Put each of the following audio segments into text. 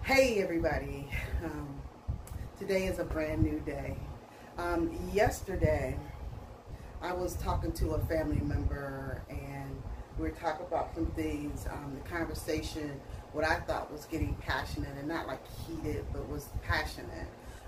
Hey everybody, today is a brand new day. Yesterday I was talking to a family member and we were talking about some things. The conversation, what I thought was getting passionate, and not like heated, but was passionate.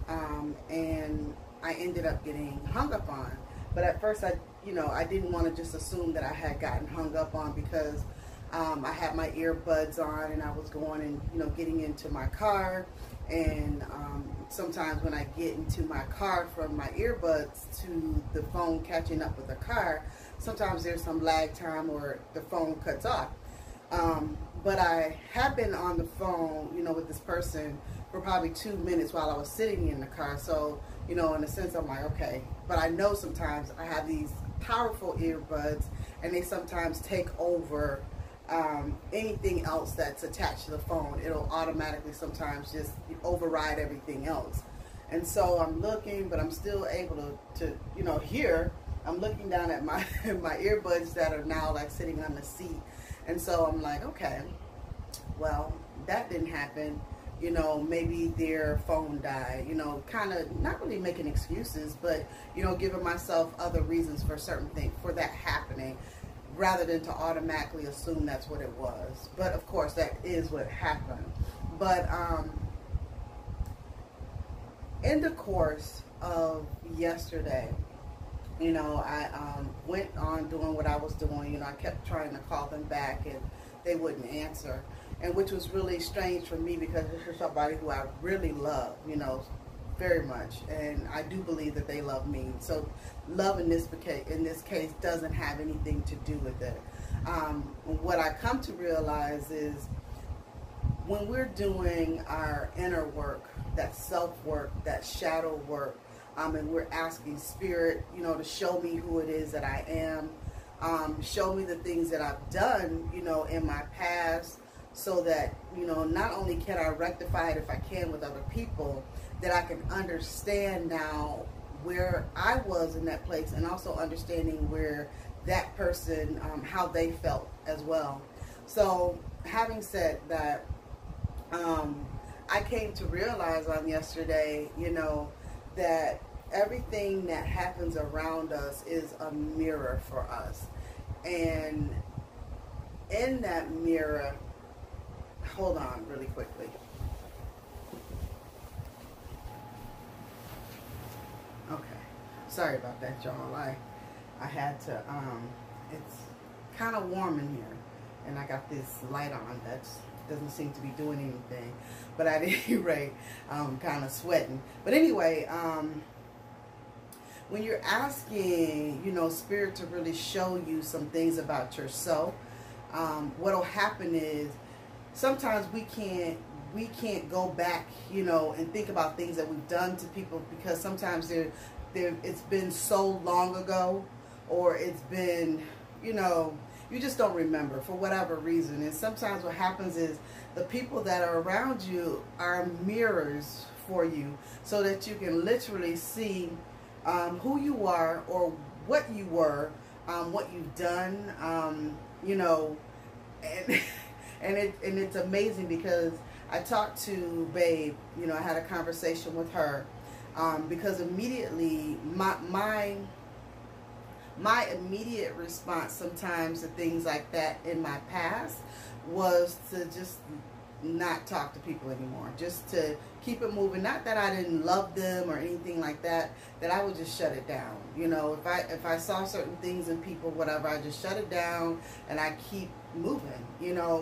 And I ended up getting hung up on. But at first I didn't want to just assume that I had gotten hung up on, because I had my earbuds on and I was going and getting into my car, and sometimes when I get into my car from my earbuds to the phone catching up with the car, sometimes there's some lag time or the phone cuts off. But I have been on the phone with this person for probably 2 minutes while I was sitting in the car, so in a sense I'm like, okay. But I know sometimes I have these powerful earbuds and they sometimes take over anything else that's attached to the phone. It'll automatically sometimes just override everything else. And so I'm looking, but I'm still able to hear. I'm looking down at my my earbuds that are now like sitting on the seat. And so I'm like, okay, well, that didn't happen. Maybe their phone died, kind of not really making excuses, but, giving myself other reasons for certain things, for that happening, rather than to automatically assume that's what it was. But of course that is what happened. But in the course of yesterday, I went on doing what I was doing. I kept trying to call them back and they wouldn't answer, and which was really strange for me, because this is somebody who I really love, very much, and I do believe that they love me. So love in this case doesn't have anything to do with it. What I come to realize is when we're doing our inner work, that self-work, that shadow work, and we're asking Spirit, to show me who it is that I am, show me the things that I've done, in my past, so that, not only can I rectify it if I can with other people, that I can understand now where I was in that place, and also understanding where that person, how they felt as well. So having said that, I came to realize on yesterday, that everything that happens around us is a mirror for us. And in that mirror, hold on really quickly. Okay, sorry about that, y'all. I had to, it's kind of warm in here, and I got this light on that doesn't seem to be doing anything. But at any rate, I'm kind of sweating. But anyway, when you're asking, Spirit to really show you some things about yourself, what'll happen is sometimes we can't go back, and think about things that we've done to people, because sometimes it's been so long ago, or it's been, you just don't remember for whatever reason. And sometimes what happens is the people that are around you are mirrors for you, so that you can literally see who you are, or what you were, what you've done, and it's amazing, because I talked to Babe, I had a conversation with her, because immediately my immediate response sometimes to things like that in my past was to just not talk to people anymore, just to keep it moving. Not that I didn't love them or anything like that, that I would just shut it down. If I saw certain things in people, whatever, I just shut it down and I keep moving,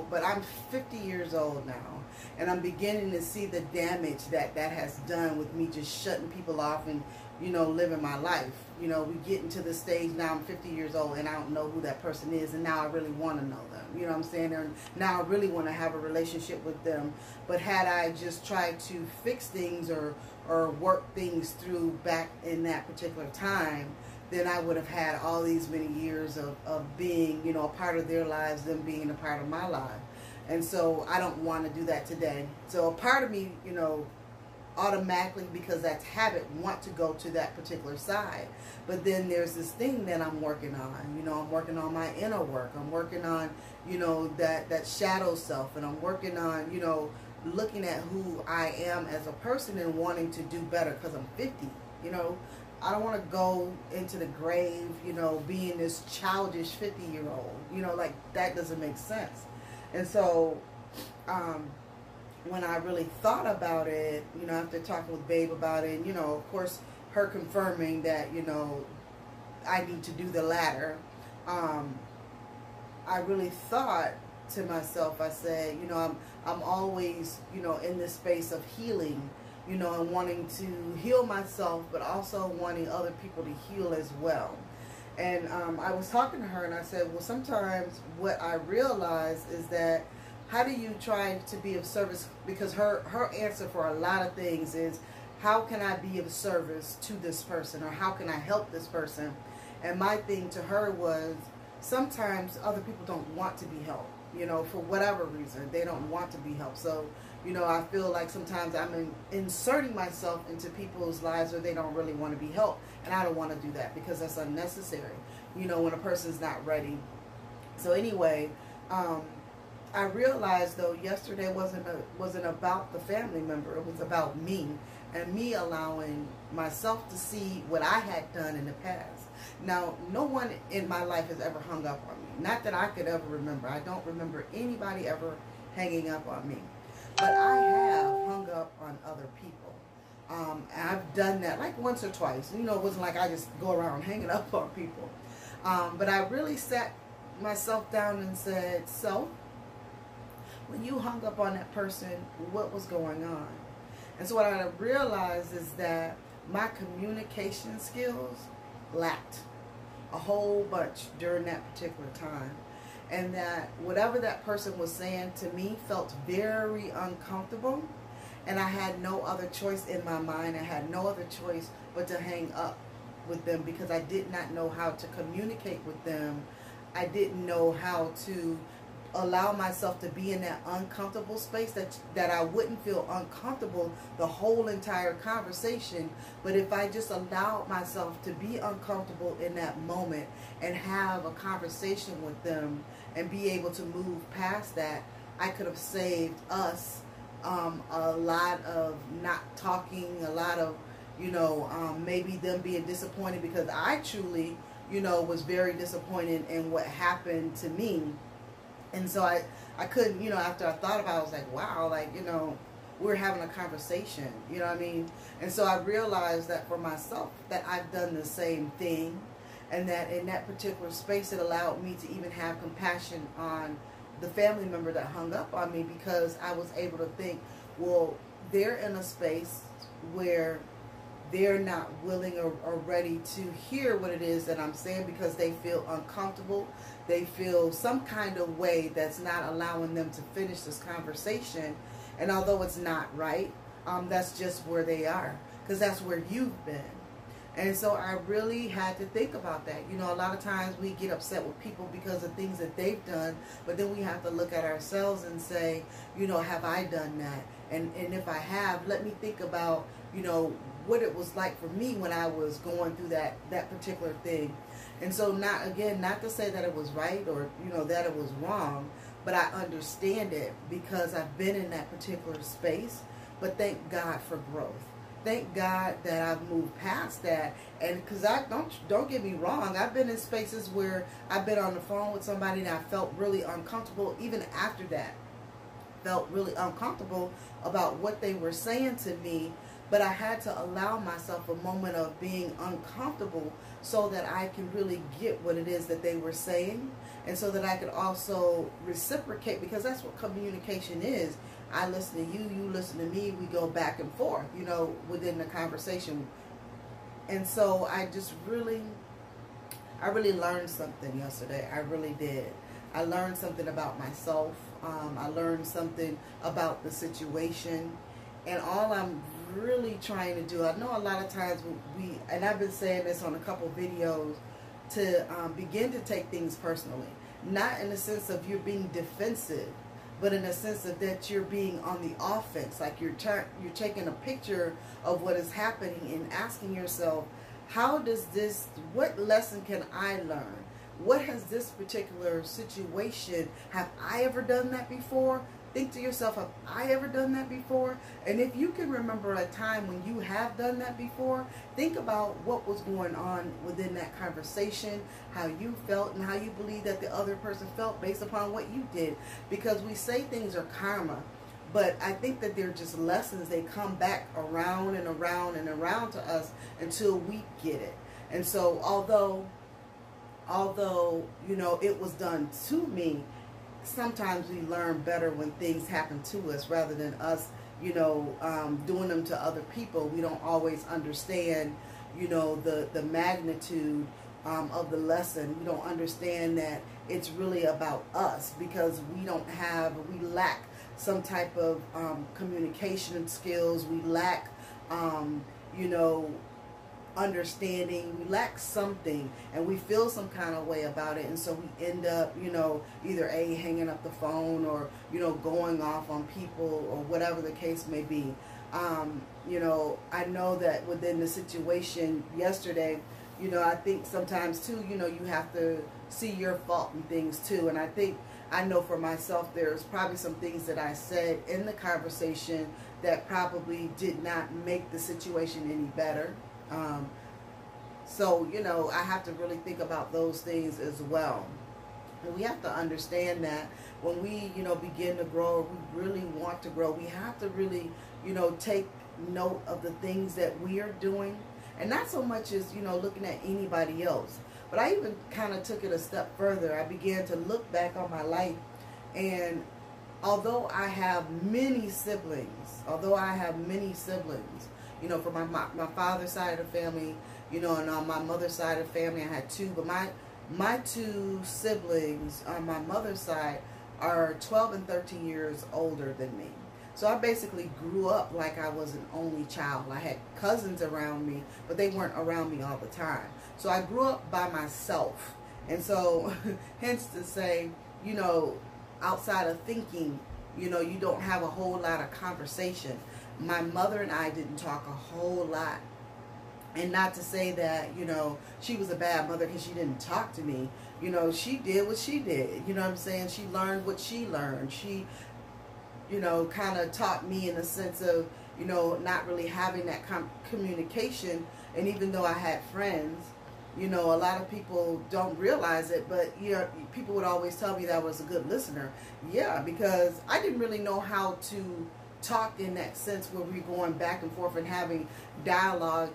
But I'm 50 years old now, and I'm beginning to see the damage that has done with me just shutting people off and living my life. We get into the stage now, I'm 50 years old and I don't know who that person is, and now I really want to know them. What I'm saying? And now I really want to have a relationship with them. But had I just tried to fix things or work things through back in that particular time, then I would have had all these many years of being, a part of their lives, them being a part of my life. And so I don't want to do that today. So a part of me, automatically, because that's habit, want to go to that particular side. But then there's this thing that I'm working on. I'm working on my inner work. I'm working on, that shadow self, and I'm working on, looking at who I am as a person and wanting to do better because I'm 50. You know, I don't want to go into the grave, you know, being this childish 50-year-old. You know, like, that doesn't make sense. And so when I really thought about it, you know, after talking with Babe about it, you know, of course, her confirming that, you know, I need to do the latter, I really thought to myself, I said, you know, I'm always, you know, in this space of healing, you know, and wanting to heal myself, but also wanting other people to heal as well. And I was talking to her and I said, well, sometimes what I realize is that how do you try to be of service? Because her answer for a lot of things is, how can I be of service to this person, or how can I help this person? And my thing to her was, sometimes other people don't want to be helped, you know, for whatever reason. They don't want to be helped. So, you know, I feel like sometimes I'm inserting myself into people's lives where they don't really want to be helped. And I don't want to do that because that's unnecessary, you know, when a person's not ready. So anyway, I realized, though, yesterday wasn't about the family member. It was about me, and me allowing myself to see what I had done in the past. Now, no one in my life has ever hung up on me. Not that I could ever remember. I don't remember anybody ever hanging up on me. But I have hung up on other people. And I've done that like once or twice. You know, it wasn't like I just go around hanging up on people. But I really sat myself down and said, so, when you hung up on that person, what was going on? And so what I realized is that my communication skills lacked a whole bunch during that particular time. And that whatever that person was saying to me felt very uncomfortable. And I had no other choice in my mind. I had no other choice but to hang up with them because I did not know how to communicate with them. I didn't know how to allow myself to be in that uncomfortable space, that I wouldn't feel uncomfortable the whole entire conversation. But if I just allowed myself to be uncomfortable in that moment and have a conversation with them and be able to move past that, I could have saved us a lot of not talking, a lot of, you know, maybe them being disappointed, because I truly, you know, was very disappointed in what happened to me. And so I couldn't, you know, after I thought about it, I was like, wow, like, you know, we're having a conversation, you know what I mean? And so I realized that for myself, that I've done the same thing, and that in that particular space, it allowed me to even have compassion on the family member that hung up on me, because I was able to think, well, they're in a space where they're not willing or ready to hear what it is that I'm saying, because they feel uncomfortable. They feel some kind of way that's not allowing them to finish this conversation. And although it's not right, that's just where they are, because that's where you've been. And so I really had to think about that. You know, a lot of times we get upset with people because of things that they've done, but then we have to look at ourselves and say, you know, have I done that? And if I have, let me think about, you know, what it was like for me when I was going through that particular thing. And so not to say that it was right or, you know, that it was wrong, but I understand it because I've been in that particular space. But thank God for growth. Thank God that I've moved past that. And because don't get me wrong, I've been in spaces where I've been on the phone with somebody and I felt really uncomfortable. Even after that, felt really uncomfortable about what they were saying to me. But I had to allow myself a moment of being uncomfortable so that I can really get what it is that they were saying, and so that I could also reciprocate, because that's what communication is. I listen to you, you listen to me, we go back and forth, you know, within the conversation. And so I really learned something yesterday. I really did. I learned something about myself. I learned something about the situation. And all I'm really trying to do, I know a lot of times and I've been saying this on a couple videos, to begin to take things personally. Not in the sense of you're being defensive, but in the sense of that you're being on the offense. Like you're taking a picture of what is happening and asking yourself, what lesson can I learn? What has this particular situation, have I ever done that before? think to yourself, have I ever done that before? And if you can remember a time when you have done that before, think about what was going on within that conversation, how you felt, and how you believe that the other person felt based upon what you did. Because we say things are karma, but I think that they're just lessons. They come back around and around and around to us until we get it. And so although you know, it was done to me, sometimes we learn better when things happen to us rather than us, you know, doing them to other people. We don't always understand, you know, the magnitude of the lesson. We don't understand that it's really about us, because we lack some type of communication skills. We lack, you know, understanding. We lack something, and we feel some kind of way about it, and so we end up, you know, either hanging up the phone, or, you know, going off on people, or whatever the case may be. You know, I know that within the situation yesterday, you know, I think sometimes too, you know, you have to see your fault in things too. And I know for myself, there's probably some things that I said in the conversation that probably did not make the situation any better. So, you know, I have to really think about those things as well. And we have to understand that when we, you know, begin to grow, or we really want to grow, we have to really, you know, take note of the things that we are doing. And not so much as, you know, looking at anybody else. But I even kind of took it a step further. I began to look back on my life. And although I have many siblings, you know, from my father's side of the family, you know, and on my mother's side of the family, I had two. But my two siblings on my mother's side are 12 and 13 years older than me. So I basically grew up like I was an only child. I had cousins around me, but they weren't around me all the time. So I grew up by myself. And so, hence to say, you know, outside of thinking, you know, you don't have a whole lot of conversation. My mother and I didn't talk a whole lot. And not to say that, you know, she was a bad mother because she didn't talk to me. You know, she did what she did. You know what I'm saying? She learned what she learned. She, you know, kind of taught me in the sense of, you know, not really having that communication. And even though I had friends, you know, a lot of people don't realize it, but, you know, people would always tell me that I was a good listener. Yeah, because I didn't really know how to talk in that sense where we're going back and forth and having dialogue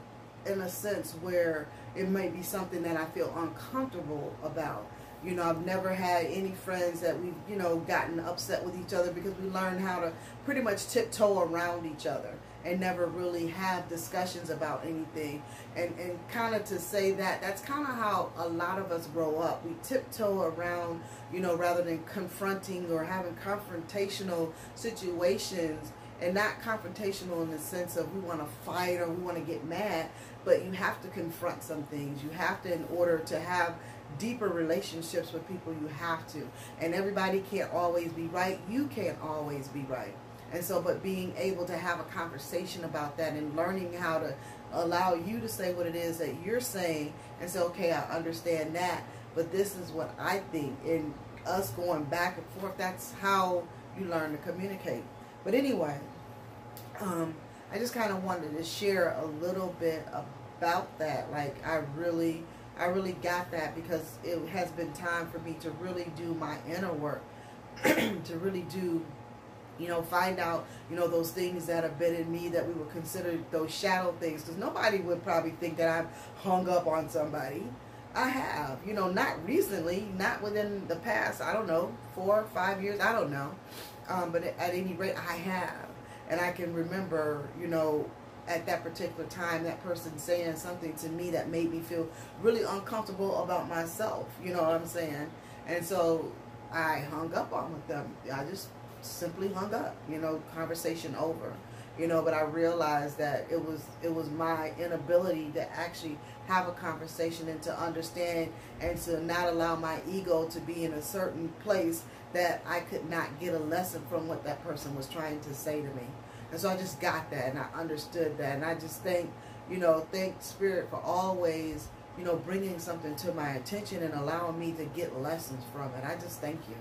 in a sense where it may be something that I feel uncomfortable about. You know, I've never had any friends that we've, you know, gotten upset with each other, because we learned how to pretty much tiptoe around each other and never really have discussions about anything. And kind of to say that, that's kind of how a lot of us grow up. We tiptoe around, you know, rather than confronting or having confrontational situations. And not confrontational in the sense of we want to fight or we want to get mad, but you have to confront some things. You have to, in order to have deeper relationships with people, you have to. And everybody can't always be right. You can't always be right. And so, but being able to have a conversation about that and learning how to allow you to say what it is that you're saying and say, okay, I understand that, but this is what I think. And us going back and forth, that's how you learn to communicate. But anyway, I just kind of wanted to share a little bit about that. Like, I really got that, because it has been time for me to really do my inner work, to really do, you know, find out, you know, those things that have been in me that we would consider those shadow things. Because nobody would probably think that I've hung up on somebody. I have, you know, not recently, not within the past, I don't know, 4 or 5 years, I don't know. But at any rate, I have. And I can remember, you know, at that particular time, that person saying something to me that made me feel really uncomfortable about myself. You know what I'm saying? And so I hung up on with them. I just simply hung up, you know, conversation over. You know, but I realized that it was my inability to actually have a conversation and to understand and to not allow my ego to be in a certain place that I could not get a lesson from what that person was trying to say to me. And so I just got that, and I understood that. And I just thank Spirit for always, you know, bringing something to my attention and allowing me to get lessons from it. I just thank you.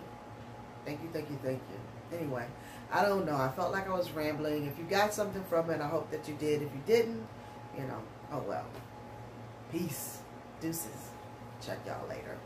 Thank you, thank you, thank you. Anyway, I don't know. I felt like I was rambling. If you got something from it, I hope that you did. If you didn't, you know, oh well. Peace. Deuces. Check y'all later.